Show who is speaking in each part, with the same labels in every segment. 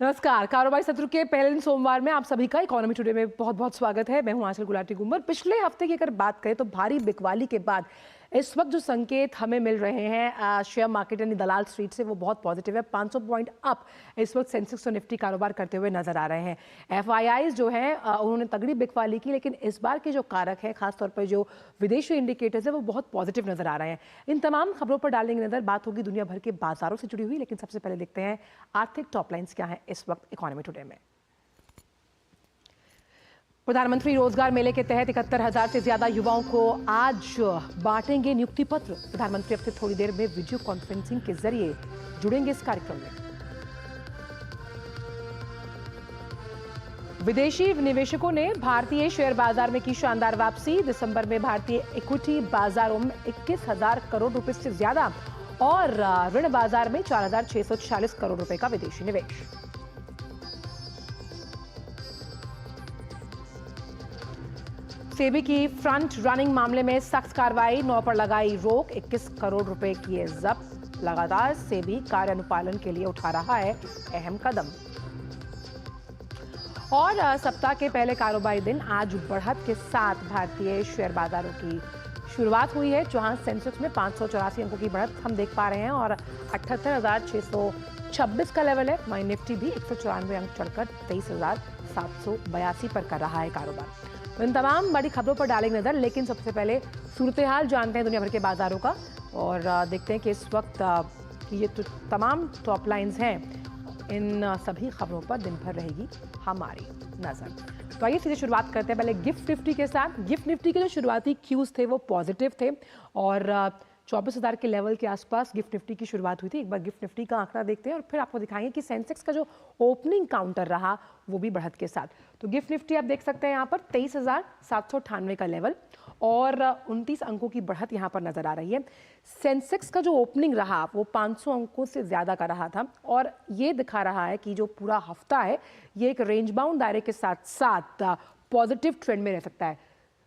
Speaker 1: नमस्कार। कारोबारी सत्र के पहले दिन सोमवार में आप सभी का इकोनॉमी टुडे में बहुत बहुत स्वागत है। मैं हूं आंचल गुलाटी गुम्बर। पिछले हफ्ते की अगर बात करें तो भारी बिकवाली के बाद इस वक्त जो संकेत हमें मिल रहे हैं शेयर मार्केट यानी दलाल स्ट्रीट से वो बहुत पॉजिटिव है। 500 पॉइंट अप इस वक्त सेंसेक्स और निफ्टी कारोबार करते हुए नजर आ रहे हैं। एफआईआईज जो है उन्होंने तगड़ी बिकवाली की, लेकिन इस बार के जो कारक है खासतौर पर जो विदेशी इंडिकेटर्स है वो बहुत पॉजिटिव नजर आ रहे हैं। इन तमाम खबरों पर डालेंगे नजर। बात होगी दुनिया भर के बाजारों से जुड़ी हुई, लेकिन सबसे पहले देखते हैं आर्थिक टॉपलाइंस क्या है इस वक्त इकोनॉमी टुडे में। प्रधानमंत्री रोजगार मेले के तहत 71,000 से ज्यादा युवाओं को आज बांटेंगे नियुक्ति पत्र। प्रधानमंत्री अब से थोड़ी देर में वीडियो कॉन्फ्रेंसिंग के जरिए जुड़ेंगे इस कार्यक्रम में। विदेशी निवेशकों ने भारतीय शेयर बाजार में की शानदार वापसी। दिसंबर में भारतीय इक्विटी बाजारों में 21,000 करोड़ रुपए से ज्यादा और ऋण बाजार में 4,646 करोड़ रुपए का विदेशी निवेश। सेबी की फ्रंट रनिंग मामले में सख्त कार्रवाई, 9 पर लगाई रोक, 21 करोड़ रुपए किए जब्त। लगातार सेबी कार्य अनुपालन के लिए उठा रहा है अहम कदम। और सप्ताह के पहले कारोबारी दिन आज बढ़त के साथ भारतीय शेयर बाजारों की शुरुआत हुई है, जहां सेंसेक्स में 584 अंकों की बढ़त हम देख पा रहे हैं और 78,626 का लेवल है। वहीं निफ्टी भी 194 अंक चढ़कर 23,782 पर कर रहा है कारोबार। इन तमाम बड़ी खबरों पर डालेंगे नजर, लेकिन सबसे पहले सूरत हाल जानते हैं दुनिया भर के बाजारों का और देखते हैं कि इस वक्त ये तो तमाम टॉप लाइंस हैं, इन सभी खबरों पर दिन भर रहेगी हमारी नजर। तो आइए सीधे शुरुआत करते हैं पहले गिफ्ट निफ्टी के साथ। गिफ्ट निफ्टी के जो शुरुआती क्यूज थे वो पॉजिटिव थे और 24,000 के लेवल के आसपास गिफ्ट निफ्टी की शुरुआत हुई थी। एक बार गिफ्ट निफ्टी का आंकड़ा देखते हैं और फिर आपको दिखाएंगे कि सेंसेक्स का जो ओपनिंग काउंटर रहा वो भी बढ़त के साथ। तो गिफ्ट निफ्टी आप देख सकते हैं यहाँ पर 23,798 का लेवल और 29 अंकों की बढ़त यहाँ पर नजर आ रही है। सेंसेक्स का जो ओपनिंग रहा वो 500 अंकों से ज्यादा का रहा था और ये दिखा रहा है कि जो पूरा हफ्ता है ये एक रेंज बाउंड दायरे के साथ साथ पॉजिटिव ट्रेंड में रह सकता है।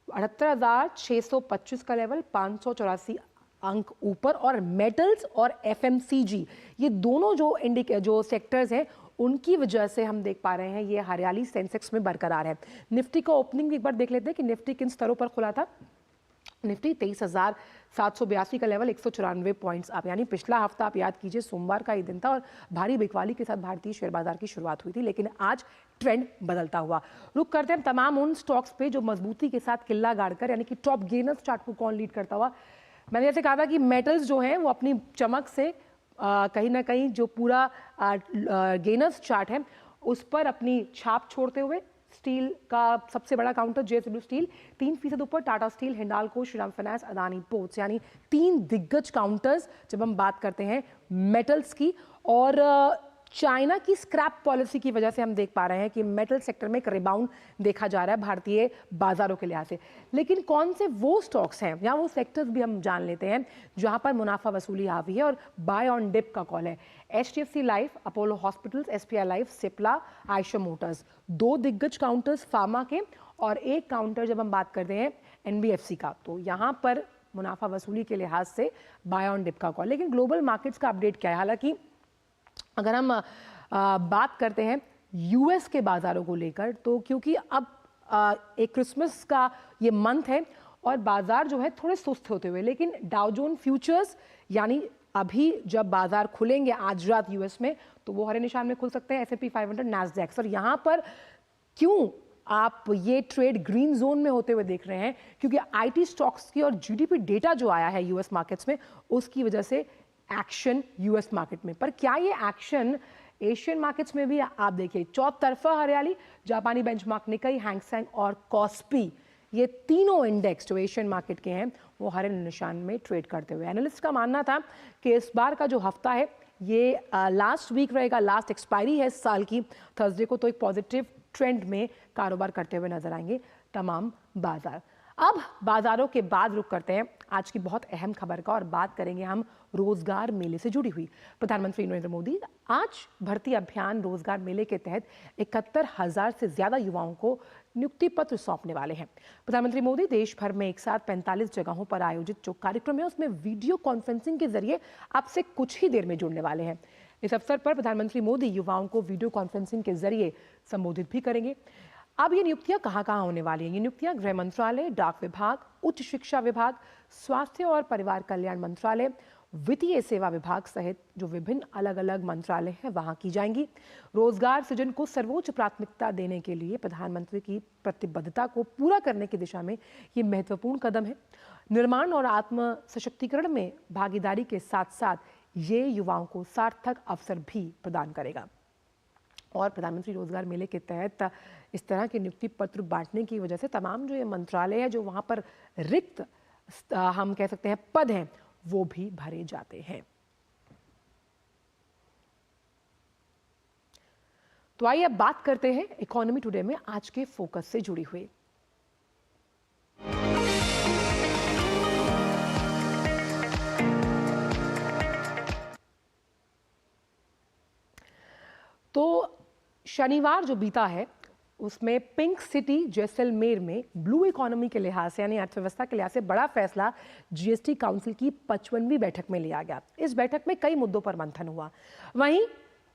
Speaker 1: 78,625 का लेवल, 584 अंक ऊपर और मेटल्स और एफएमसीजी ये दोनों जो सेक्टर्स हैं उनकी वजह से हम देख पा रहे हैं ये हरियाली सेंसेक्स में बरकरार है। निफ्टी का ओपनिंग भी एक बार देख लेते हैं कि निफ्टी किन स्तरों पर खुला था। निफ्टी 23,782 का लेवल, 194 पॉइंट्स अप, यानी पिछला हफ्ता आप याद कीजिए सोमवार का ही दिन था और भारी बिकवाली के साथ भारतीय शेयर बाजार की शुरुआत हुई थी, लेकिन आज ट्रेंड बदलता हुआ। रुक करते हैं तमाम उन स्टॉक्स पे जो मजबूती के साथ किल्ला गाड़कर, यानी कि टॉप गेनर्स चार्ट को कौन लीड करता हुआ। मैंने जैसे कहा था कि मेटल्स जो हैं वो अपनी चमक से कहीं ना कहीं जो पूरा गेनर्स चार्ट है उस पर अपनी छाप छोड़ते हुए स्टील का सबसे बड़ा काउंटर जेएसडब्ल्यू स्टील 3% ऊपर, Tata steel, Hindalco, Shriram finance, Adani ports, यानी 3 दिग्गज काउंटर्स जब हम बात करते हैं मेटल्स की। और चाइना की स्क्रैप पॉलिसी की वजह से हम देख पा रहे हैं कि मेटल सेक्टर में एक रिबाउंड देखा जा रहा है भारतीय बाजारों के लिहाज से। लेकिन कौन से वो स्टॉक्स हैं या वो सेक्टर्स भी हम जान लेते हैं जहां पर मुनाफा वसूली हावी है और बाय ऑन डिप का कॉल है। HDFC life, Apollo hospitals, SPI life, Cipla, Eicher Motors, 2 दिग्गज काउंटर्स फार्मा के और एक काउंटर जब हम बात करते हैं एनबीएफसी का, तो यहाँ पर मुनाफा वसूली के लिहाज से बाय ऑन डिप का कॉल। लेकिन ग्लोबल मार्केट्स का अपडेट क्या है? हालांकि अगर हम बात करते हैं यूएस के बाजारों को लेकर, तो क्योंकि अब एक क्रिसमस का ये मंथ है और बाजार जो है थोड़े सुस्त होते हुए, लेकिन डाउ जोन फ्यूचर्स यानी अभी जब बाजार खुलेंगे आज रात यूएस में तो वो हरे निशान में खुल सकते हैं। S&P 500, नैस्डैक, और यहाँ पर क्यों आप ये ट्रेड ग्रीन जोन में होते हुए देख रहे हैं? क्योंकि आईटी स्टॉक्स की और जीडीपी डेटा जो आया है यूएस मार्केट्स में उसकी वजह से एक्शन यूएस मार्केट में। पर क्या ये एक्शन एशियन मार्केट्स में भी? आप देखिए चौतरफा हरियाली। जापानी बेंचमार्क निकाई, हैंगसेंग और कॉस्पी, ये तीनों इंडेक्स जो एशियन मार्केट के हैं वो हरे निशान में ट्रेड करते हुए। एनालिस्ट का मानना था कि इस बार का जो हफ्ता है ये लास्ट वीक रहेगा, लास्ट एक्सपायरी है इस साल की थर्सडे को, तो एक पॉजिटिव ट्रेंड में कारोबार करते हुए नजर आएंगे तमाम बाजार। अब बाजारों के बाद रुक करते हैं आज की बहुत अहम खबर का और बात करेंगे हम रोजगार मेले से जुड़ी हुई। प्रधानमंत्री नरेंद्र मोदी आज भर्ती अभियान रोजगार मेले के तहत 71,000 से ज्यादा युवाओं को नियुक्ति पत्र सौंपने वाले हैं। प्रधानमंत्री मोदी देश भर में एक साथ 45 जगहों पर आयोजित जो कार्यक्रम है उसमें वीडियो कॉन्फ्रेंसिंग के जरिए आपसे कुछ ही देर में जुड़ने वाले हैं। इस अवसर पर प्रधानमंत्री मोदी युवाओं को वीडियो कॉन्फ्रेंसिंग के जरिए संबोधित भी करेंगे। अब ये नियुक्तियां कहाँ होने वाली हैं? ये नियुक्तियां गृह मंत्रालय, डाक विभाग, उच्च शिक्षा विभाग, स्वास्थ्य और परिवार कल्याण मंत्रालय, वित्तीय सेवा विभाग सहित जो विभिन्न अलग अलग मंत्रालय हैं वहां की जाएंगी। रोजगार सृजन को सर्वोच्च प्राथमिकता देने के लिए प्रधानमंत्री की प्रतिबद्धता को पूरा करने की दिशा में ये महत्वपूर्ण कदम है। निर्माण और आत्म सशक्तिकरण में भागीदारी के साथ साथ ये युवाओं को सार्थक अवसर भी प्रदान करेगा। और प्रधानमंत्री रोजगार मेले के तहत इस तरह के नियुक्ति पत्र बांटने की वजह से तमाम जो ये मंत्रालय है, जो वहां पर रिक्त हम कह सकते हैं पद हैं, वो भी भरे जाते हैं। तो आइए अब बात करते हैं इकोनॉमी टुडे में आज के फोकस से जुड़ी हुई। तो शनिवार जो बीता है उसमें पिंक सिटी जैसलमेर में ब्लू इकोनॉमी के लिहाज से यानी अर्थव्यवस्था के लिहाज से बड़ा फैसला जीएसटी काउंसिल की 55वीं बैठक में लिया गया। इस बैठक में कई मुद्दों पर मंथन हुआ। वहीं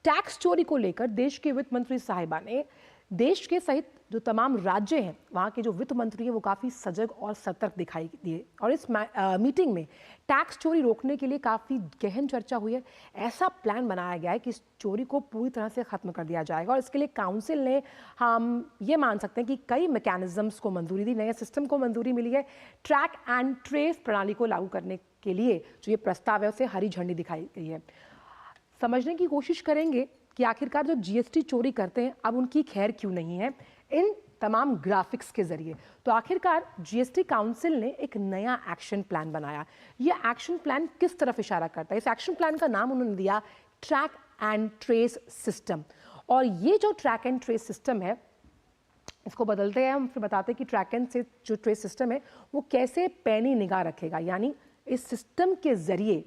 Speaker 1: टैक्स चोरी को लेकर देश के वित्त मंत्री साहिबा ने देश के सहित जो तमाम राज्य हैं वहाँ के जो वित्त मंत्री हैं वो काफ़ी सजग और सतर्क दिखाई दिए। और इस मीटिंग में टैक्स चोरी रोकने के लिए काफ़ी गहन चर्चा हुई है। ऐसा प्लान बनाया गया है कि इस चोरी को पूरी तरह से ख़त्म कर दिया जाएगा और इसके लिए काउंसिल ने हम ये मान सकते हैं कि कई मैकेनिज्म्स को मंजूरी दी, नए सिस्टम को मंजूरी मिली है। ट्रैक एंड ट्रेस प्रणाली को लागू करने के लिए जो ये प्रस्ताव है उसे हरी झंडी दिखाई गई है। समझने की कोशिश करेंगे कि आखिरकार जो जीएसटी चोरी करते हैं अब उनकी खैर क्यों नहीं है, इन तमाम ग्राफिक्स के जरिए। तो आखिरकार जीएसटी काउंसिल ने एक नया एक्शन प्लान बनाया। ये एक्शन प्लान किस तरफ इशारा करता है? इस एक्शन प्लान का नाम उन्होंने दिया ट्रैक एंड ट्रेस सिस्टम। और ये जो ट्रैक एंड ट्रेस सिस्टम है इसको बदलते हैं हम, फिर बताते हैं कि ट्रैक एंड से जो ट्रेस सिस्टम है वो कैसे पैनी निगाह रखेगा। यानी इस सिस्टम के जरिए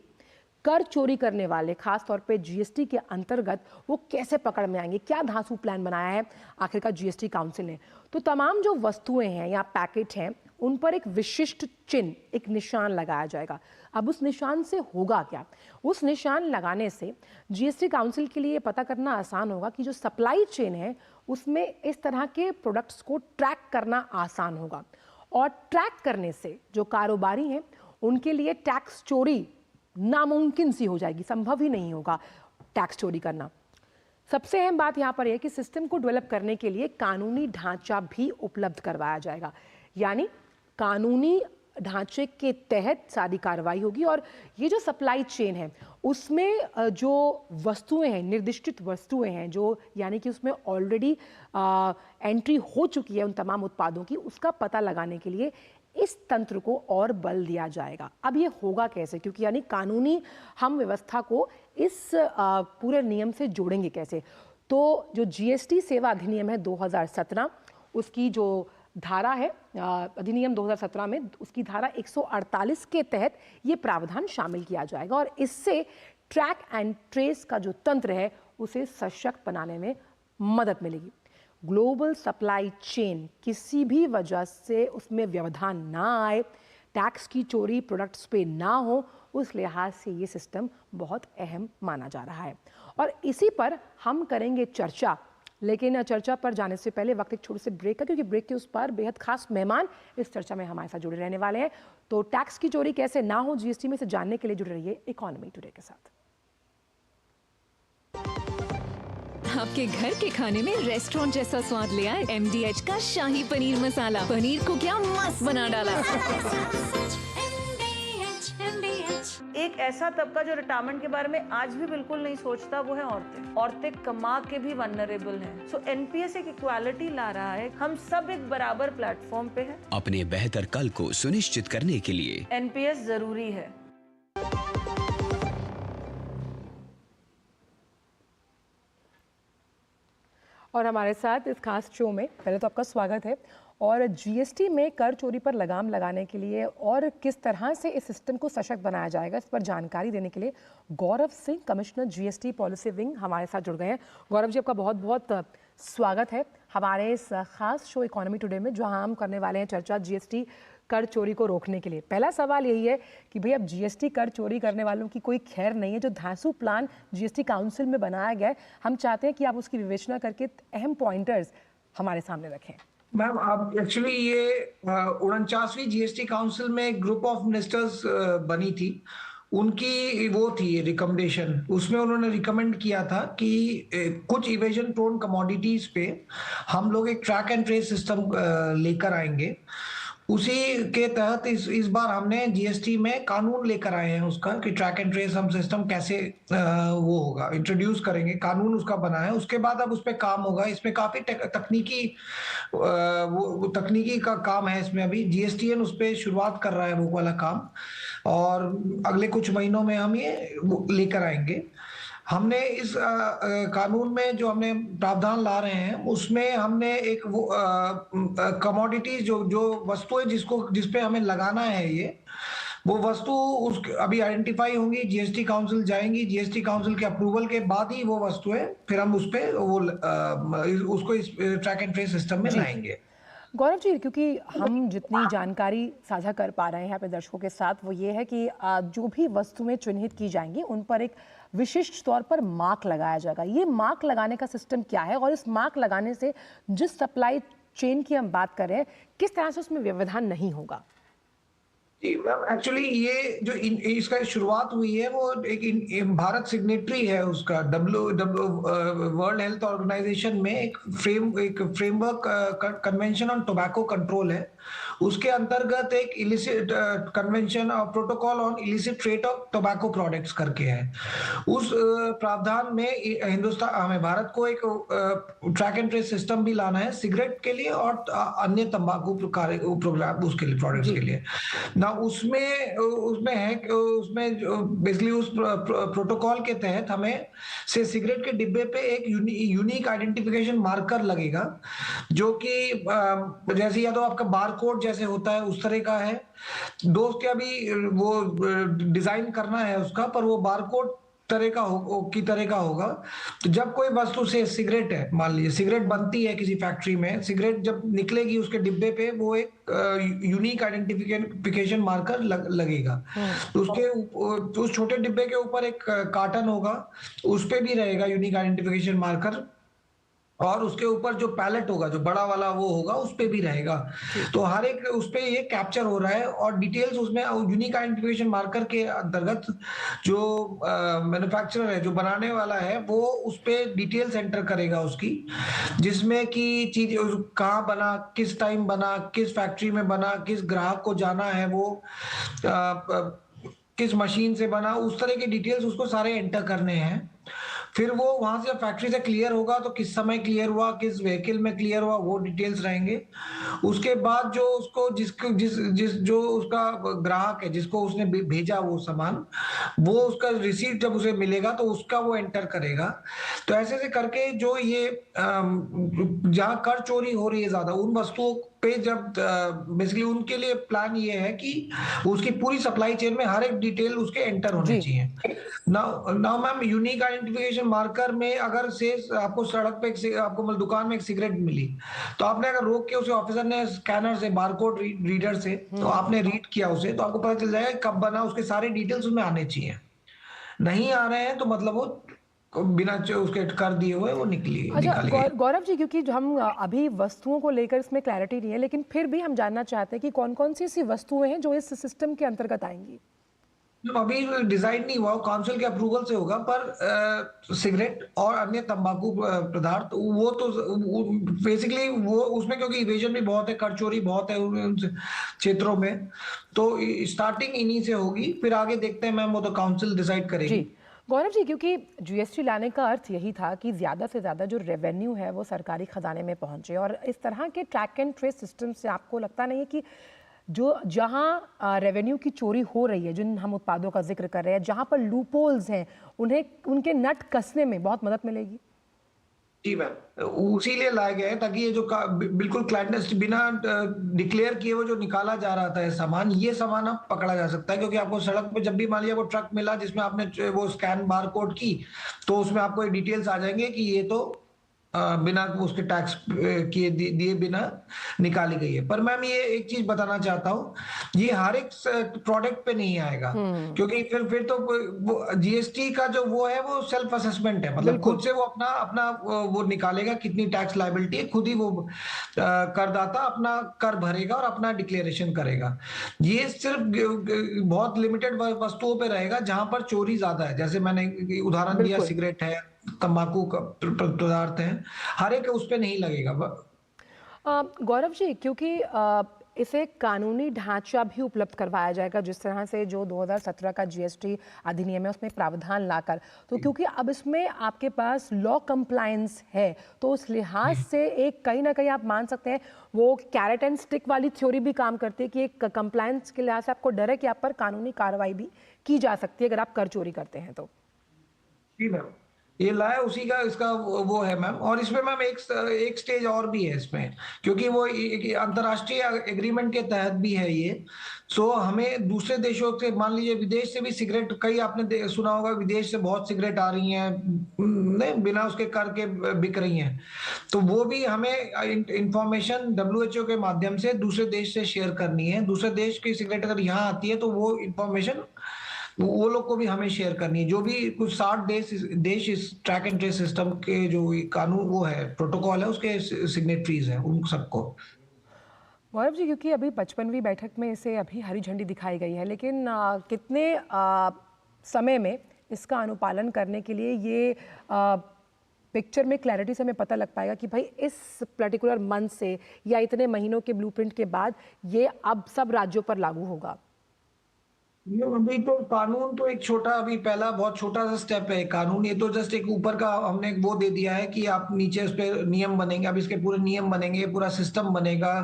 Speaker 1: कर चोरी करने वाले खास तौर पे जीएसटी के अंतर्गत वो कैसे पकड़ में आएंगे, क्या धांसू प्लान बनाया है आखिरकार जीएसटी काउंसिल ने। तो तमाम जो वस्तुएं हैं या पैकेट हैं उन पर एक विशिष्ट चिन्ह, एक निशान लगाया जाएगा। अब उस निशान से होगा क्या? उस निशान लगाने से जीएसटी काउंसिल के लिए पता करना आसान होगा कि जो सप्लाई चेन है उसमें इस तरह के प्रोडक्ट्स को ट्रैक करना आसान होगा। और ट्रैक करने से जो कारोबारी हैं उनके लिए टैक्स चोरी नामुमकिन सी हो जाएगी, संभव ही नहीं होगा टैक्स चोरी करना। सबसे अहम बात यहाँ पर यह कि सिस्टम को डेवलप करने के लिए कानूनी ढांचा भी उपलब्ध करवाया जाएगा। यानी कानूनी ढांचे के तहत सारी कार्रवाई होगी और ये जो सप्लाई चेन है उसमें जो वस्तुएं हैं, निर्दिष्टित वस्तुएं हैं जो यानी कि उसमें ऑलरेडी एंट्री हो चुकी है उन तमाम उत्पादों की, उसका पता लगाने के लिए इस तंत्र को और बल दिया जाएगा। अब ये होगा कैसे? क्योंकि यानी कानूनी हम व्यवस्था को इस पूरे नियम से जोड़ेंगे कैसे? तो जो जीएसटी सेवा अधिनियम है 2017 उसकी जो धारा है अधिनियम 2017 में उसकी धारा 148 के तहत ये प्रावधान शामिल किया जाएगा और इससे ट्रैक एंड ट्रेस का जो तंत्र है उसे सशक्त बनाने में मदद मिलेगी। ग्लोबल सप्लाई चेन किसी भी वजह से उसमें व्यवधान ना आए, टैक्स की चोरी प्रोडक्ट्स पे ना हो, उस लिहाज से ये सिस्टम बहुत अहम माना जा रहा है। और इसी पर हम करेंगे चर्चा, लेकिन चर्चा पर जाने से पहले वक्त एक छोटे से ब्रेक का, क्योंकि ब्रेक के उस पर बेहद खास मेहमान इस चर्चा में हमारे साथ जुड़े रहने वाले हैं। तो टैक्स की चोरी कैसे ना हो जीएसटी में से जानने के लिए जुड़े रहिए इकोनॉमी टुडे के साथ।
Speaker 2: आपके घर के खाने में रेस्टोरेंट जैसा स्वाद ले आए MDH का शाही पनीर मसाला। पनीर को क्या मस्त बना डाला।
Speaker 3: एक ऐसा तबका जो रिटायरमेंट के बारे में आज भी बिल्कुल नहीं सोचता वो है औरतें। औरतें कमा के भी वनरेबल हैं। सो एनपीएस एक इक्वालिटी ला रहा है, हम सब एक बराबर प्लेटफॉर्म पे हैं।
Speaker 4: अपने बेहतर कल को सुनिश्चित करने के लिए
Speaker 3: एनपीएस जरूरी है।
Speaker 1: और हमारे साथ इस खास शो में पहले तो आपका स्वागत है। और जीएसटी में कर चोरी पर लगाम लगाने के लिए और किस तरह से इस सिस्टम को सशक्त बनाया जाएगा इस पर जानकारी देने के लिए Gaurav Singh, commissioner GST policy wing, हमारे साथ जुड़ गए हैं। गौरव जी, आपका बहुत बहुत स्वागत है हमारे इस खास शो इकोनॉमी टुडे में, जहां हम करने वाले हैं चर्चा जीएसटी कर चोरी को रोकने के लिए? पहला सवाल यही है कि भाई अब जीएसटी कर चोरी करने वालों की कोई खैर नहीं है। जो धांसू प्लान जीएसटी काउंसिल में बनाया गया है, हम चाहते हैं कि आप उसकी विवेचना करके अहम पॉइंटर्स हमारे सामने रखें।
Speaker 5: मैम, आप एक्चुअली ये 49वीं जीएसटी काउंसिल में एक ग्रुप ऑफ मिनिस्टर्स बनी थी, उनकी वो थी रिकमेंडेशन। उसमें उन्होंने रिकमेंड किया था कि कुछ इवेजन प्रोन कमोडिटीज पे हम लोग एक ट्रैक एंड ट्रेस सिस्टम लेकर आएंगे। उसी के तहत इस बार हमने जीएसटी में कानून लेकर आए हैं उसका, कि ट्रैक एंड ट्रेस हम सिस्टम कैसे वो होगा, इंट्रोड्यूस करेंगे। कानून उसका बना है, उसके बाद अब उस पर काम होगा। इसमें काफी तकनीकी वो तकनीकी का काम है। इसमें अभी जीएसटीएन उस पर शुरुआत कर रहा है वो वाला काम, और अगले कुछ महीनों में हम ये लेकर आएंगे। हमने इस कानून में जो हमने प्रावधान ला रहे हैं, उसमें हमने एक वो कमोडिटीज जो वस्तुएं जिस पे हमें लगाना है, ये वो वस्तु अभी आइडेंटिफाई होंगी, जीएसटी काउंसिल जाएंगी, जीएसटी काउंसिल के अप्रूवल के बाद ही वो वस्तुएं फिर हम उस पे उसको इस ट्रैक एंड ट्रेस सिस्टम में लाएंगे।
Speaker 1: गौरव जी, क्योंकि हम जितनी जानकारी साझा कर पा रहे हैं यहाँ पे दर्शकों के साथ, वो ये है कि जो भी वस्तुएं चिन्हित की जाएंगी उन पर एक विशिष्ट तौर पर मार्क लगाया जाएगा। ये मार्क लगाने का सिस्टम क्या है, और इस मार्क लगाने से जिस सप्लाई चेन की हम बात कर रहे हैं, किस तरह से उसमें व्यवधान नहीं होगा?
Speaker 5: जी मैम, एक्चुअली ये जो इसका शुरुआत हुई है वो एक भारत सिग्नेटरी है उसका वर्ल्ड हेल्थ ऑर्गेनाइजेशन में एक framework convention on tobacco control है। उसके अंतर्गत एक इलिसिट कन्वेंशन और protocol on illicit trade off tobacco products करके है। उस प्रावधान में हिंदुस्तान हमें भारत को एक ट्रैक एंड ट्रेस सिस्टम भी लाना है सिगरेट के लिए और अन्य तंबाकू प्रोग्राम उसके लिए प्रोडक्ट्स के लिए ना। उसमें है बेसिकली उस प्रोटोकॉल के तहत हमें से सिगरेट के डिब्बे पे एक यूनिक आइडेंटिफिकेशन मार्कर लगेगा, जो कि जैसे या तो आपका बारकोड जैसे होता है उस तरह का है। दोस्त के अभी वो डिजाइन करना है उसका, पर वो बारकोड तरह का होगा। तो जब कोई वस्तु से सिगरेट है, मान लीजिए सिगरेट बनती है किसी फैक्ट्री में, सिगरेट जब निकलेगी उसके डिब्बे पे वो एक यूनिक आइडेंटिफिकेशन मार्कर लगेगा। तो उस छोटे डिब्बे के ऊपर एक कार्टन होगा, उस पे भी रहेगा यूनिक आइडेंटिफिकेशन मार्कर, और उसके ऊपर जो पैलेट होगा, जो बड़ा वाला वो होगा, उस पे भी रहेगा। तो हर एक उस पे ये कैप्चर हो रहा है, और डिटेल्स उसमें यूनिक आइडेंटिफिकेशन मार्कर के अंतर्गत जो मैन्युफैक्चरर है, जो बनाने वाला है, वो उस पे डिटेल्स एंटर करेगा उसकी, जिसमें कि चीज कहाँ बना, किस टाइम बना, किस फैक्ट्री में बना, किस ग्राहक को जाना है, वो किस मशीन से बना, उस तरह की डिटेल्स उसको सारे एंटर करने हैं। फिर वो वहां से फैक्ट्री से क्लियर होगा तो किस समय क्लियर हुआ, किस व्हीकल में क्लियर हुआ, वो डिटेल्स रहेंगे। उसके बाद जो उसको जो उसका ग्राहक है, जिसको उसने भेजा वो सामान, वो उसका रिसीट जब उसे मिलेगा तो उसका वो एंटर करेगा। तो ऐसे से करके जो ये जहां कर चोरी हो रही है ज्यादा, उन वस्तुओं पे जब बेसिकली उनके लिए प्लान ये है कि उसकी पूरी सप्लाई चेन में हर एक डिटेल उसके एंटर होने चाहिए। Now ma'am, unique identification marker में अगर से आपको सड़क पे आपको मतलब दुकान में एक सिगरेट मिली, तो आपने अगर रोक के उसे ऑफिसर ने स्कैनर से, बारकोड रीडर से, तो आपने रीड किया उसे, तो आपको पता चल जाएगा कब बना, उसके सारे डिटेल्स उसमें आने चाहिए। नहीं आ रहे हैं तो मतलब वो बिना उसके कर दिए हुए वो
Speaker 1: अच्छा गौरव जी, क्योंकि जो हम अभी वस्तुओं को लेकर इसमें क्लैरिटी नहीं है, लेकिन फिर भी हम जानना चाहते हैं कि कौन कौन सी ऐसी वस्तुएं हैं जो इस सिस्टम के अंतर्गत आएंगी।
Speaker 5: अभी डिजाइन नहीं हुआ, काउंसिल के अप्रूवल से होगा, पर सिगरेट और अन्य तंबाकू पदार्थ वो तो बेसिकली वो उसमें, क्योंकि इवेजन भी बहुत है, कर चोरी बहुत है उन क्षेत्रों में, तो स्टार्टिंग इन्हीं से होगी, फिर आगे देखते हैं मैम, वो तो काउंसिल डिसाइड करेगी।
Speaker 1: गौरव जी, क्योंकि जीएसटी लाने का अर्थ यही था कि ज़्यादा से ज़्यादा जो रेवेन्यू है वो सरकारी खजाने में पहुंचे, और इस तरह के ट्रैक एंड ट्रेस सिस्टम से आपको लगता नहीं है कि जो जहां रेवेन्यू की चोरी हो रही है, जिन हम उत्पादों का जिक्र कर रहे हैं, जहां पर लूपहोल्स हैं, उन्हें उनके नट कसने में बहुत मदद मिलेगी?
Speaker 5: जी मैम, उसी लिए लाया गया है ताकि ये जो बिल्कुल क्लैंडस्ट बिना डिक्लेयर किए वो जो निकाला जा रहा था सामान, ये सामान अब पकड़ा जा सकता है। क्योंकि आपको सड़क पे जब भी मान लिया वो ट्रक मिला जिसमें आपने वो स्कैन बारकोड की, तो उसमें आपको डिटेल्स आ जाएंगे कि ये तो बिना उसके टैक्स किए दिए बिना निकाली गई है। पर मैम ये एक चीज बताना चाहता हूँ, ये हर एक प्रोडक्ट पे नहीं आएगा, क्योंकि फिर तो वो जीएसटी का जो वो है वो सेल्फ असेसमेंट है, मतलब
Speaker 1: बिल्कुल।
Speaker 5: खुद से वो अपना अपना वो निकालेगा कितनी टैक्स लायबिलिटी है, खुद ही वो करदाता अपना कर भरेगा और अपना डिक्लेरेशन करेगा। ये सिर्फ बहुत लिमिटेड वस्तुओं पे रहेगा जहां पर चोरी ज्यादा है, जैसे मैंने उदाहरण दिया,
Speaker 1: बिल्कुल।
Speaker 5: सिगरेट है, तंबाकू का पदार्थ है, हर एक उस पे नहीं लगेगा।
Speaker 1: गौरव जी, क्योंकि इसे कानूनी ढांचा भी उपलब्ध करवाया जाएगा, जिस तरह से जो 2017 का जीएसटी अधिनियम है उसमें प्रावधान लाकर, तो क्योंकि अब इसमें आपके पास लॉ कंप्लायंस है, तो उस लिहाज से एक कहीं ना कहीं आप मान सकते हैं वो कैरेट एंड स्टिक वाली थ्योरी भी काम करती है कि एक कंप्लायंस के लिहाज से आपको डर है कि आप पर कानूनी कार्रवाई भी की जा सकती है अगर आप कर चोरी करते हैं तो।
Speaker 5: जी मैम, ये लाया उसी का इसका वो है मैम। और इसमें मैम एक स्टेज और भी है इसमें, क्योंकि वो एक अंतर्राष्ट्रीय एग्रीमेंट के तहत भी है ये। सो हमें दूसरे देशों से, मान लीजिए विदेश से भी सिगरेट, कई आपने सुना होगा विदेश से बहुत सिगरेट आ रही हैं, नहीं बिना उसके कर के बिक रही हैं, तो वो भी हमें इंफॉर्मेशन डब्ल्यूएचओ के माध्यम से दूसरे देश से शेयर करनी है। दूसरे देश की सिगरेट अगर यहाँ आती है तो वो इंफॉर्मेशन वो लोग को भी हमें शेयर करनी है। जो भी कुछ 60 देश इस ट्रैक एंड ट्रेस सिस्टम के जो कानून वो है, प्रोटोकॉल है, उसके सिग्नेटरीज हैं उन सबको।
Speaker 1: गौरव जी, क्योंकि अभी 55वीं बैठक में इसे अभी हरी झंडी दिखाई गई है, लेकिन कितने समय में इसका अनुपालन करने के लिए ये पिक्चर में क्लैरिटी से हमें पता लग पाएगा कि भाई इस पर्टिकुलर मंथ से या इतने महीनों के ब्लूप्रिंट के बाद ये अब सब राज्यों पर लागू होगा?
Speaker 5: ये अभी तो कानून तो एक छोटा, अभी पहला बहुत छोटा सा स्टेप है कानून। ये तो जस्ट एक ऊपर का हमने वो दे दिया है कि आप नीचे उस पे नियम बनेंगे, अब इसके पूरे नियम बनेंगे, पूरा सिस्टम बनेगा,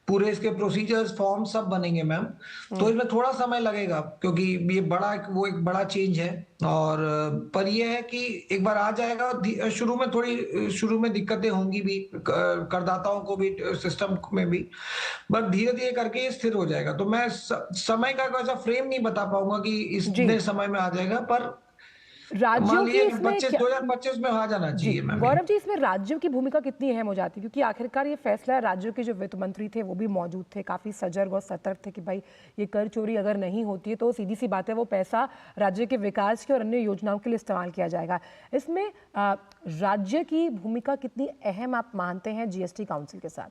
Speaker 5: पूरे इसके प्रोसीजर्स फॉर्म सब बनेंगे मैम। तो इसमें थोड़ा समय लगेगा, क्योंकि ये बड़ा एक बड़ा चेंज है। और पर ये है कि एक बार आ जाएगा, शुरू में दिक्कतें होंगी भी, करदाताओं को भी, सिस्टम में भी, बट धीरे धीरे करके ये स्थिर हो जाएगा। तो मैं समय का कोई ऐसा फ्रेम नहीं बता पाऊंगा कि
Speaker 1: जी।
Speaker 5: इतने समय में आ जाएगा, पर मान
Speaker 1: राज्यों की
Speaker 5: लीजिए
Speaker 1: इसमें
Speaker 5: 2025 में आ जाना
Speaker 1: जी
Speaker 5: चाहिए मैम।
Speaker 1: गौरव जी, इसमें राज्यों की भूमिका कितनी अहम हो जाती है? क्योंकि आखिरकार ये फैसला राज्यों के जो वित्त मंत्री थे वो भी मौजूद थे, काफी सजग और सतर्क थे कि भाई ये कर चोरी अगर नहीं होती है तो सीधी सी बात है वो पैसा राज्य के विकास की और अन्य योजनाओं के लिए इस्तेमाल किया जाएगा। इसमें राज्य की भूमिका कितनी अहम आप मानते हैं जीएसटी काउंसिल के साथ?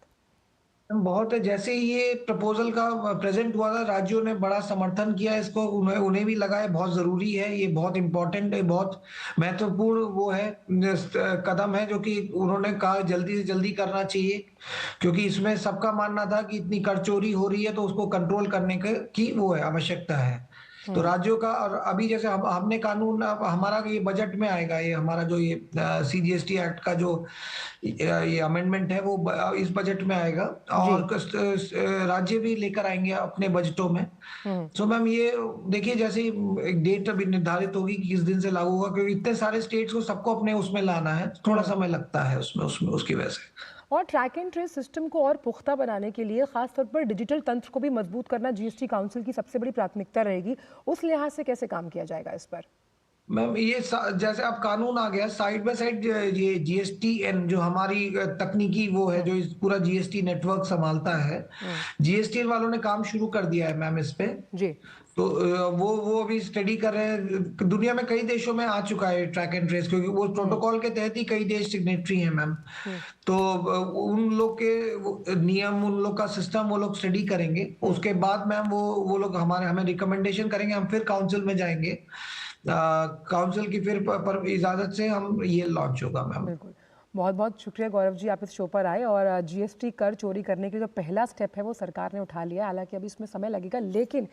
Speaker 5: बहुत है, जैसे ही ये प्रपोजल का प्रेजेंट हुआ था, राज्यों ने बड़ा समर्थन किया इसको, उन्हें भी लगा है बहुत जरूरी है, ये बहुत इंपॉर्टेंट है, बहुत महत्वपूर्ण वो है, कदम है, जो कि उन्होंने कहा जल्दी से जल्दी करना चाहिए, क्योंकि इसमें सबका मानना था कि इतनी कर चोरी हो रही है तो उसको कंट्रोल करने की वो है, आवश्यकता है। तो राज्यों का, और अभी जैसे हमने कानून, अब हमारा ये बजट में आएगा, ये हमारा जो ये सीजीएसटी एक्ट का जो ये अमेंडमेंट है वो इस बजट में आएगा, और राज्य भी लेकर आएंगे अपने बजटों में। तो मैम ये देखिए, जैसे एक डेट अभी निर्धारित होगी कि किस दिन से लागू होगा, क्योंकि इतने सारे स्टेट्स को सबको अपने उसमें लाना है, थोड़ा समय लगता है उसमें उसकी वजह से।
Speaker 1: और ट्रैक एंड ट्रेस सिस्टम को और पुख्ता बनाने के लिए खासतौर पर डिजिटल तंत्र को भी मजबूत करना जीएसटी काउंसिल की सबसे बड़ी प्राथमिकता रहेगी। उस लिहाज से कैसे काम किया जाएगा इस पर?
Speaker 5: मैम ये जैसे अब कानून आ गया, साइड बाय साइड ये जीएसटीएन जो हमारी तकनीकी वो है, जो इस पूरा जीएसटी नेटवर्क संभालता है, जीएसटीएन वालों ने काम शुरू कर दिया है मैम इस पे।
Speaker 1: जी।
Speaker 5: तो वो अभी स्टडी कर रहे हैं। दुनिया में कई देशों में आ चुका है ट्रैक एंड ट्रेस, क्योंकि वो प्रोटोकॉल के तहत ही कई देश सिग्नेटरी हैं मैम। तो उन लोग के नियम, उन लोग का सिस्टम वो लोग स्टडी करेंगे, उसके बाद मैम वो लोग हमें रिकमेंडेशन करेंगे, हम फिर काउंसिल में जाएंगे, काउंसिल की फिर पर इजाजत से हम ये लॉन्च होगा मैम।
Speaker 1: बिल्कुल, बहुत बहुत शुक्रिया गौरव जी, आप इस शो पर आए। और जीएसटी कर चोरी करने के जो पहला स्टेप है वो सरकार ने उठा लिया, हालांकि अभी इसमें समय लगेगा, लेकिन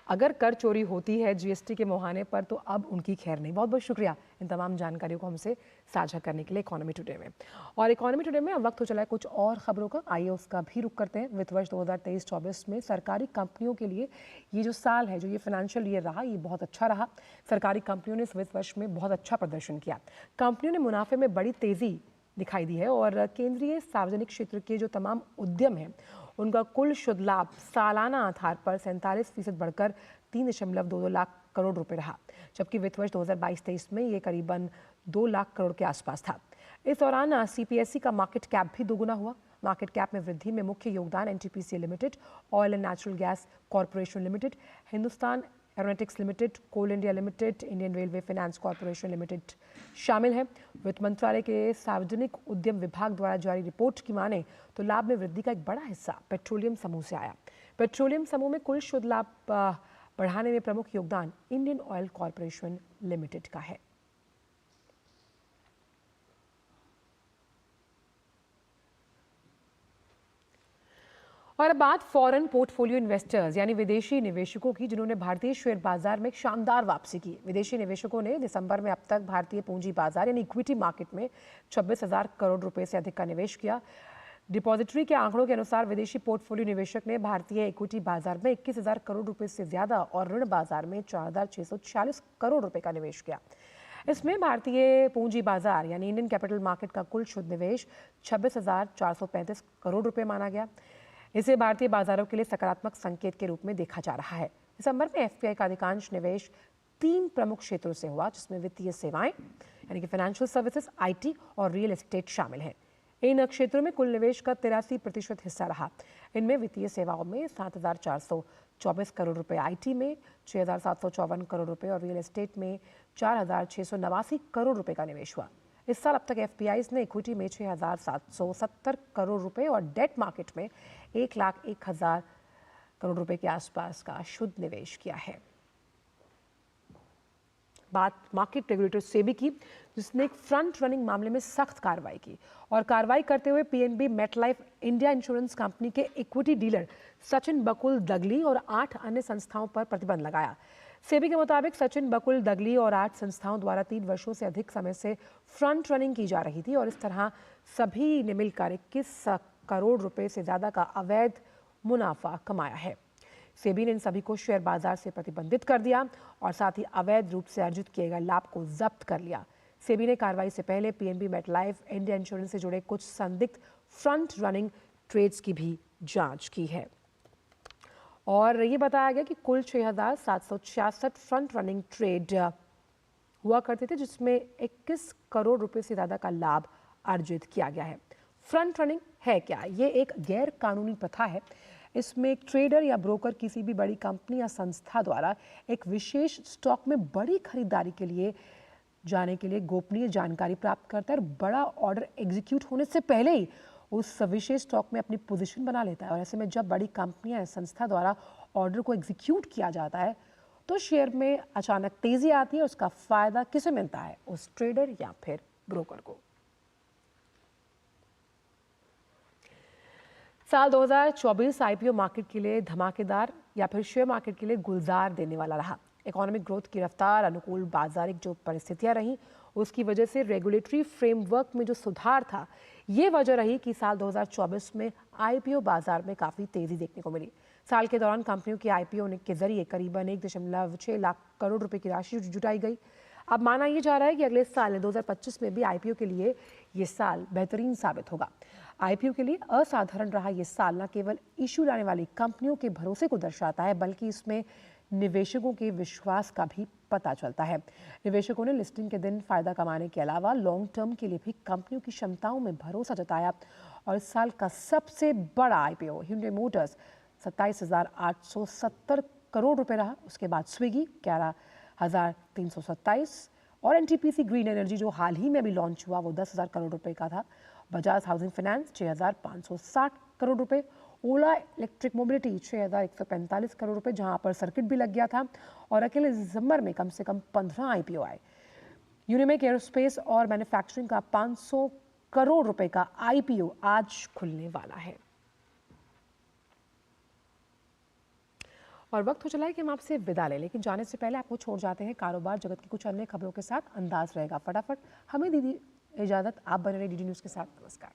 Speaker 1: अगर कर चोरी होती है जीएसटी के मुहाने पर तो अब उनकी खैर नहीं। बहुत बहुत शुक्रिया इन तमाम जानकारियों को हमसे साझा करने के लिए इकोनॉमी टुडे में। और इकोनॉमी टुडे में अब वक्त हो चला है कुछ और खबरों का, आइए उसका भी रुख करते हैं। वित्त वर्ष 2023-24 में सरकारी कंपनियों के लिए ये जो साल है, जो ये फाइनेंशियल ईयर रहा, ये बहुत अच्छा रहा। सरकारी कंपनियों ने इस वित्त वर्ष में बहुत अच्छा प्रदर्शन किया। कंपनियों ने मुनाफे में बड़ी तेज़ी दिखाई दी है और केंद्रीय सार्वजनिक क्षेत्र के जो तमाम उद्यम हैं उनका कुल शुद्ध लाभ सालाना आधार पर 47% बढ़कर 3.22 लाख करोड़ रुपए रहा, जबकि वित्त वर्ष 2022-23 में ये करीबन 2 लाख करोड़ के आसपास था। इस दौरान सीपीएसई का मार्केट कैप भी दोगुना हुआ। मार्केट कैप में वृद्धि में मुख्य योगदान NTPC limited, oil and natural gas corporation limited, Hindustan aeronautics limited, coal India limited, Indian railway finance corporation limited शामिल है। वित्त मंत्रालय के सार्वजनिक उद्यम विभाग द्वारा जारी रिपोर्ट की माने तो लाभ में वृद्धि का एक बड़ा हिस्सा पेट्रोलियम समूह से आया। पेट्रोलियम समूह में कुल शुद्ध लाभ बढ़ाने में प्रमुख योगदान इंडियन ऑयल कॉरपोरेशन लिमिटेड का है। और अब बात फॉरेन पोर्टफोलियो इन्वेस्टर्स यानी विदेशी निवेशकों की, जिन्होंने भारतीय शेयर बाजार में एक शानदार वापसी की। विदेशी निवेशकों ने दिसंबर में अब तक भारतीय पूंजी बाजार यानी इक्विटी मार्केट में 26,000 करोड़ रुपए से अधिक का निवेश किया। डिपॉजिटरी के आंकड़ों के अनुसार विदेशी पोर्टफोलियो निवेशक ने भारतीय इक्विटी बाजार में 21,000 करोड़ रुपए से ज्यादा और ऋण बाजार में 4,646 करोड़ रुपए का निवेश किया। इसमें भारतीय पूंजी बाजार यानी इंडियन कैपिटल मार्केट का कुल शुद्ध निवेश 26,435 करोड़ रुपए माना गया। इसे भारतीय बाजारों के लिए सकारात्मक संकेत के रूप में देखा जा रहा है। दिसंबर में एफपीआई का अधिकांश निवेश 3 प्रमुख क्षेत्रों से हुआ, जिसमें वित्तीय सेवाएं यानी कि फाइनेंशियल सर्विसेज, आईटी और रियल एस्टेट शामिल हैं। इन क्षेत्रों में कुल निवेश का 83% हिस्सा रहा। इनमें वित्तीय सेवाओं में 7,424 करोड़ रुपए, आईटी में 6,754 करोड़ रुपए और रियल एस्टेट में 4,689 करोड़ रुपए का निवेश हुआ। इस साल अब तक एफपीआईज ने इक्विटी में 6,770 करोड़ रुपए और डेट मार्केट में 1,01,000 करोड़ रुपए के आसपास का शुद्ध निवेश किया है। बात मार्केट रेगुलेटर सेबी की, जिसने एक फ्रंट रनिंग मामले में सख्त कार्रवाई की और कार्रवाई करते हुए PNB, MetLife, India insurance company के इक्विटी डीलर सचिन बकुल दगली और 8 अन्य संस्थाओं पर प्रतिबंध लगाया। सेबी के मुताबिक सचिन बकुल दगली और 8 संस्थाओं द्वारा 3 वर्षों से अधिक समय से फ्रंट रनिंग की जा रही थी और इस तरह सभी ने मिलकर 21 करोड़ रुपए से ज्यादा का अवैध मुनाफा कमाया है। सेबी ने इन सभी को शेयर बाजार से प्रतिबंधित कर दिया और साथ ही अवैध रूप से अर्जित किए गए लाभ को जब्त कर लिया। सेबी ने कार्रवाई से पहले पीएनबी, मेटलाइफ, इंडिया इंश्योरेंस से जुड़े कुछ संदिग्ध फ्रंट रनिंग ट्रेड्स की भी जांच की है और ये बताया गया कि कुल 6,766 फ्रंट रनिंग ट्रेड हुआ करते थे, जिसमें 21 करोड़ रुपए से ज्यादा का लाभ अर्जित किया गया है। फ्रंट रनिंग है क्या? ये एक गैर कानूनी प्रथा है। इसमें एक ट्रेडर या ब्रोकर किसी भी बड़ी कंपनी या संस्था द्वारा एक विशेष स्टॉक में बड़ी खरीदारी के लिए जाने के लिए गोपनीय जानकारी प्राप्त करता है और बड़ा ऑर्डर एग्जीक्यूट होने से पहले ही उस विशेष स्टॉक में अपनी पोजीशन बना लेता है। और ऐसे में जब बड़ी कंपनियां या संस्था द्वारा ऑर्डर को एग्जीक्यूट किया जाता है तो शेयर में अचानक तेजी आती है। उसका फायदा किसे मिलता है? उस ट्रेडर या फिर ब्रोकर को। साल 2024 आईपीओ मार्केट के लिए धमाकेदार या फिर शेयर मार्केट के लिए गुलजार देने वाला रहा। इकोनॉमिक ग्रोथ की रफ्तार, अनुकूल बाजारिक जो परिस्थितियां रहीं, उसकी वजह से रेगुलेटरी फ्रेमवर्क में जो सुधार था, ये वजह रही कि साल 2024 में आईपीओ बाजार में काफ़ी तेज़ी देखने को मिली। साल के दौरान कंपनियों के आईपीओ के जरिए करीबन 1.6 लाख करोड़ रुपए की राशि जुटाई गई। अब माना यह जा रहा है कि अगले साल 2025 में भी आईपीओ के लिए ये साल बेहतरीन साबित होगा। आईपीओ के लिए असाधारण रहा ये साल न केवल इशू लाने वाली कंपनियों के भरोसे को दर्शाता है, बल्कि इसमें निवेशकों के विश्वास का भी पता चलता है। निवेशकों ने लिस्टिंग के दिन फायदा कमाने के अलावा लॉन्ग टर्म के लिए भी कंपनियों की क्षमताओं में भरोसा जताया और इस साल का सबसे बड़ा आईपीओ hyundai मोटर्स 27,870 करोड़ रुपए रहा। उसके बाद स्विगी 11,327 और एनटीपीसी ग्रीन एनर्जी जो हाल ही में अभी लॉन्च हुआ वो 10,000 करोड़ रुपए का था। बजाज हाउसिंग फाइनेंस 6,560 करोड़ रुपए, ओला इलेक्ट्रिक मोबिलिटी 6,145 करोड़ रुपए, जहां पर सर्किट भी लग गया था और अकेले दिसंबर में कम से कम 15 आईपीओ आए। यूनिमेक एरोस्पेस और मैन्युफैक्चरिंग का 500 करोड़ रुपए का आईपीओ आज खुलने वाला है। और वक्त हो चला है कि हम आपसे विदा लें, लेकिन जाने से पहले आपको छोड़ जाते हैं कारोबार जगत की कुछ अन्य खबरों के साथ। अंदाज रहेगा फटाफट। हमें दीदी इजाजत, आप बने रहे डीडी न्यूज के साथ। नमस्कार।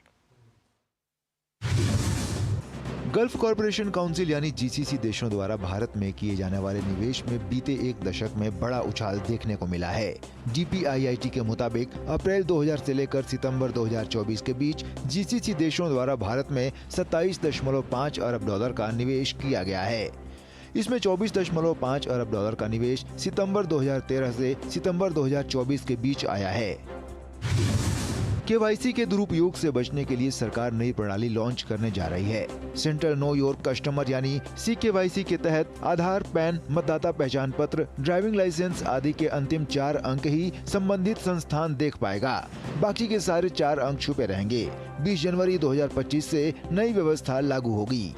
Speaker 6: गल्फ कॉरपोरेशन काउंसिल यानी जीसीसी देशों द्वारा भारत में किए जाने वाले निवेश में बीते एक दशक में बड़ा उछाल देखने को मिला है। GPIIT के मुताबिक अप्रैल 2000 से लेकर सितंबर 2024 के बीच जीसीसी देशों द्वारा भारत में 27.5 अरब डॉलर का निवेश किया गया है। इसमें 24.5 अरब डॉलर का निवेश सितंबर 2013 से सितंबर 2024 के बीच आया है। KYC के दुरुपयोग से बचने के लिए सरकार नई प्रणाली लॉन्च करने जा रही है। सेंट्रल नो योर कस्टमर यानी CKYC के तहत आधार, पैन, मतदाता पहचान पत्र, ड्राइविंग लाइसेंस आदि के अंतिम 4 अंक ही संबंधित संस्थान देख पाएगा। बाकी के सारे 4 अंक छुपे रहेंगे। 20 जनवरी 2025 से नई व्यवस्था लागू होगी।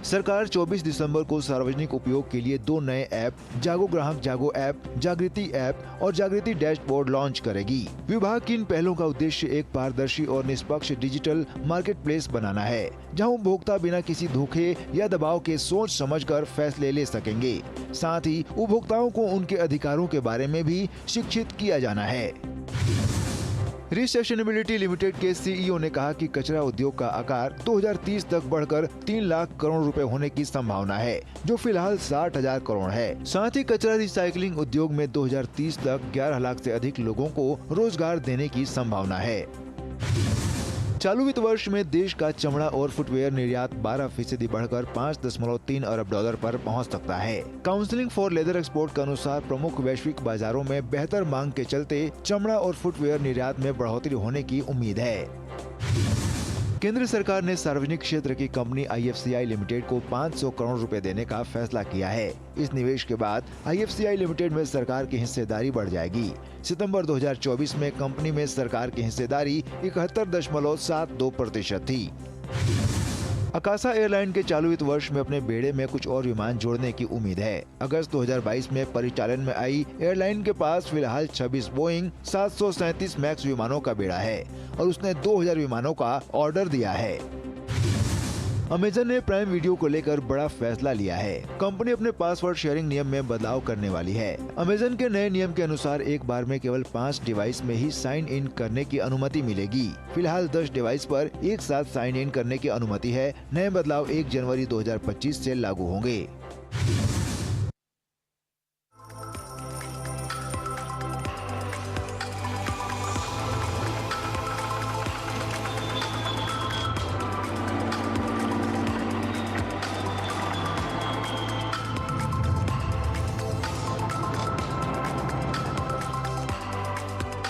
Speaker 6: सरकार 24 दिसंबर को सार्वजनिक उपयोग के लिए 2 नए ऐप जागो ग्राहक जागो ऐप, जागृति ऐप और जागृति डैशबोर्ड लॉन्च करेगी। विभाग की इन पहलों का उद्देश्य एक पारदर्शी और निष्पक्ष डिजिटल मार्केटप्लेस बनाना है, जहां उपभोक्ता बिना किसी धोखे या दबाव के सोच समझकर फैसले ले सकेंगे। साथ ही उपभोक्ताओं को उनके अधिकारों के बारे में भी शिक्षित किया जाना है। रिसस्टेनेबिलिटी लिमिटेड के CEO ने कहा कि कचरा उद्योग का आकार 2030 तक बढ़कर 3 लाख करोड़ रुपए होने की संभावना है, जो फिलहाल 60,000 करोड़ है। साथ ही कचरा रिसाइकलिंग उद्योग में 2030 तक 11 लाख से अधिक लोगों को रोजगार देने की संभावना है। चालू वित्त वर्ष में देश का चमड़ा और फुटवेयर निर्यात 12% बढ़कर $5.3 अरब पर पहुंच सकता है। काउंसिलिंग फॉर लेदर एक्सपोर्ट के अनुसार प्रमुख वैश्विक बाजारों में बेहतर मांग के चलते चमड़ा और फुटवेयर निर्यात में बढ़ोतरी होने की उम्मीद है। केंद्र सरकार ने सार्वजनिक क्षेत्र की कंपनी IFCI लिमिटेड को 500 करोड़ रुपए देने का फैसला किया है। इस निवेश के बाद IFCI लिमिटेड में सरकार की हिस्सेदारी बढ़ जाएगी। सितंबर 2024 में कंपनी में सरकार की हिस्सेदारी 71.72% थी। अकासा एयरलाइन के चालू वित्त वर्ष में अपने बेड़े में कुछ और विमान जोड़ने की उम्मीद है। अगस्त 2022 में परिचालन में आई एयरलाइन के पास फिलहाल 26 बोइंग 737 मैक्स विमानों का बेड़ा है और उसने 2000 विमानों का ऑर्डर दिया है। अमेजन ने प्राइम वीडियो को लेकर बड़ा फैसला लिया है। कंपनी अपने पासवर्ड शेयरिंग नियम में बदलाव करने वाली है। अमेजन के नए नियम के अनुसार एक बार में केवल 5 डिवाइस में ही साइन इन करने की अनुमति मिलेगी। फिलहाल 10 डिवाइस पर एक साथ साइन इन करने की अनुमति है। नए बदलाव 1 जनवरी 2025 से लागू होंगे।